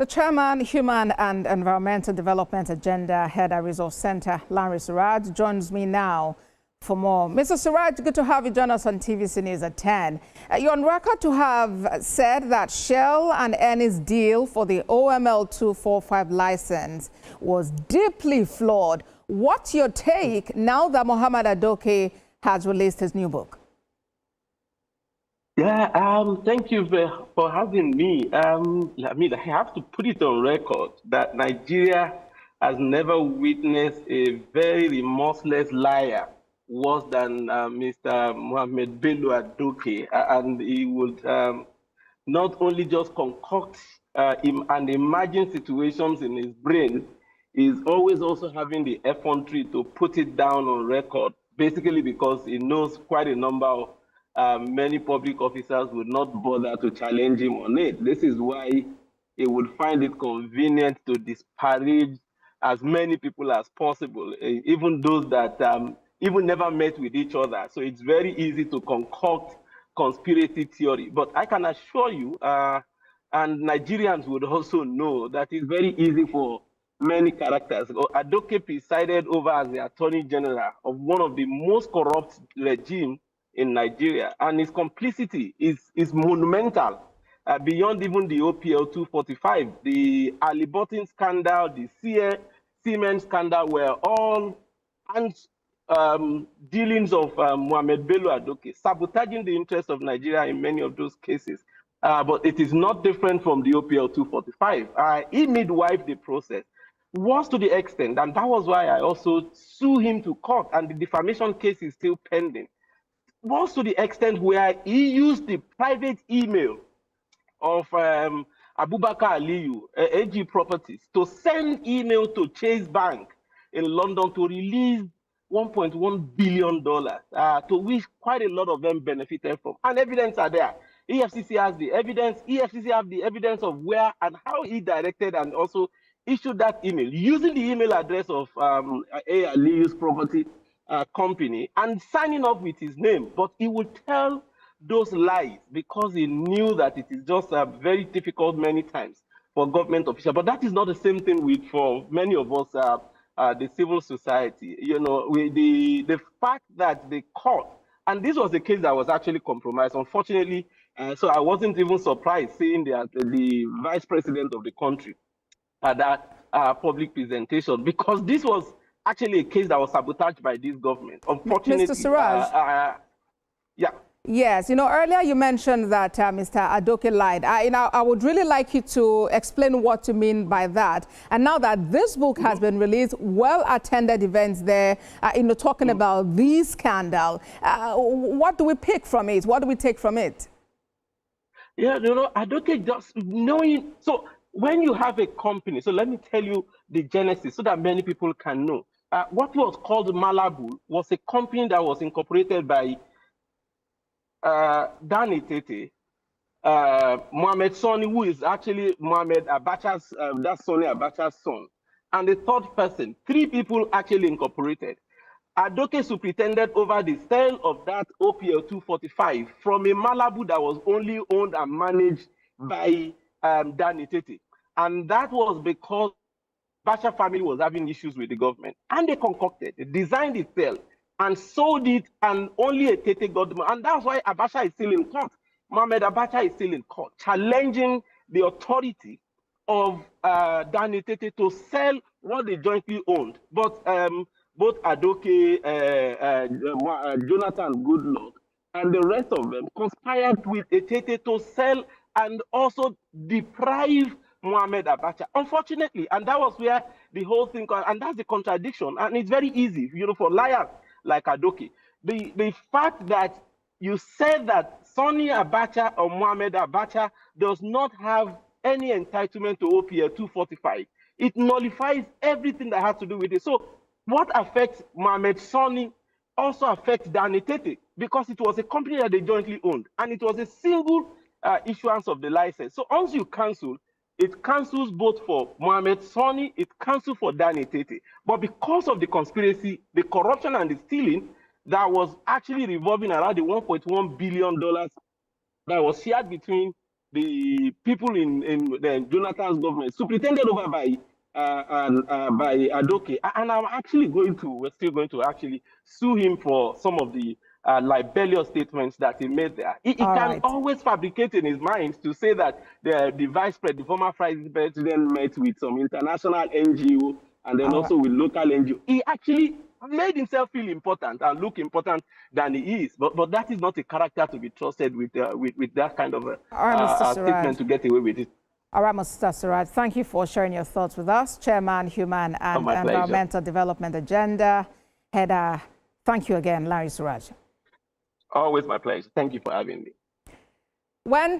The Chairman, Human and Environmental Development Agenda Head at Resource Center, Lanre Suraj, joins me now for more. Mr. Suraj, good to have you join us on TVC News at 10. You're on record to have said that Shell and Eni's deal for the OML 245 license was deeply flawed. What's your take now that Mohammed Adoke has released his new book? Yeah, thank you for having me. I have to put it on record that Nigeria has never witnessed a very remorseless liar worse than Mr. Mohammed Bello Adoke, and he would not only just concoct and imagine situations in his brain, he's always also having the effrontery to put it down on record, basically because he knows quite a number of many public officers would not bother to challenge him on it. This is why he would find it convenient to disparage as many people as possible, even those that even never met with each other. So it's very easy to concoct conspiracy theory. But I can assure you, and Nigerians would also know, that it's very easy for many characters. Adoke presided over as the Attorney General of one of the most corrupt regimes in Nigeria, and his complicity is monumental, beyond even the OPL 245. The Alibotin scandal, the Siemens scandal were all dealings of Mohammed Bello Adoke, sabotaging the interests of Nigeria in many of those cases. But it is not different from the OPL 245. He midwifed the process, was to the extent, and that was why I also sued him to court, and the defamation case is still pending, was to the extent where he used the private email of Abubakar Aliyu, AG Properties, to send email to Chase Bank in London to release $1.1 billion, to which quite a lot of them benefited from. And evidence are there. EFCC has the evidence. EFCC have the evidence of where and how he directed and also issued that email, using the email address of A. Aliyu's property company and signing up with his name. But he would tell those lies because he knew that it is just very difficult many times for government officials. But that is not the same thing for many of us, the civil society. You know, the fact that the court, and this was a case that was actually compromised, unfortunately, so I wasn't even surprised seeing the vice president of the country at that public presentation, because this was actually a case that was sabotaged by this government. Unfortunately, Mr. Suraj. Yeah. Yes, you know, earlier you mentioned that Mr. Adoke lied. I would really like you to explain what you mean by that. And now that this book has been released, well-attended events there, talking about the scandal, what do we pick from it? What do we take from it? Yeah, Adoke just knowing. So when you have a company, so let me tell you the genesis so that many people can know. What was called Malabu was a company that was incorporated by Danny Tete, Mohammed Sani, who is actually Mohammed Abacha's, that's Sani Abacha's son, and the third person. 3 people actually incorporated. Adoke superintended over the sale of that OPL 245 from a Malabu that was only owned and managed by Danny Tete. And that was because Abacha family was having issues with the government. And they concocted, they designed the sale and sold it, and only a Tete got them. And that's why Abacha is still in court. Mohammed Abacha is still in court, challenging the authority of Danny Tete to sell what they jointly owned. But both Adoke, Jonathan Goodluck, and the rest of them conspired with a Tete to sell and also deprive Mohammed Abacha, unfortunately. And that was where the whole thing, and that's the contradiction. And it's very easy, for liars like Adoke. The fact that you said that Sani Abacha or Mohammed Abacha does not have any entitlement to OPL 245, it nullifies everything that has to do with it. So what affects Mohammed Sani also affects Danny Tete, because it was a company that they jointly owned, and it was a single issuance of the license. So once you cancel, it cancels both for Mohammed Sani, it cancels for Danny Tete. But because of the conspiracy, the corruption and the stealing that was actually revolving around the $1.1 billion that was shared between the people in the Jonathan's government, superintended over by Adoke, and we're still going to actually sue him for some of the libelous statements that he made there. He can always fabricate in his mind to say that the former vice president met with some international NGO and then also with local NGO. He actually made himself feel important and look important than he is, but that is not a character to be trusted with that kind of a statement to get away with it. All right, Mr. Suraj, thank you for sharing your thoughts with us. Chairman, Human and Environmental Development Agenda Header. Thank you again, Lanre Suraj. Always my pleasure. Thank you for having me. When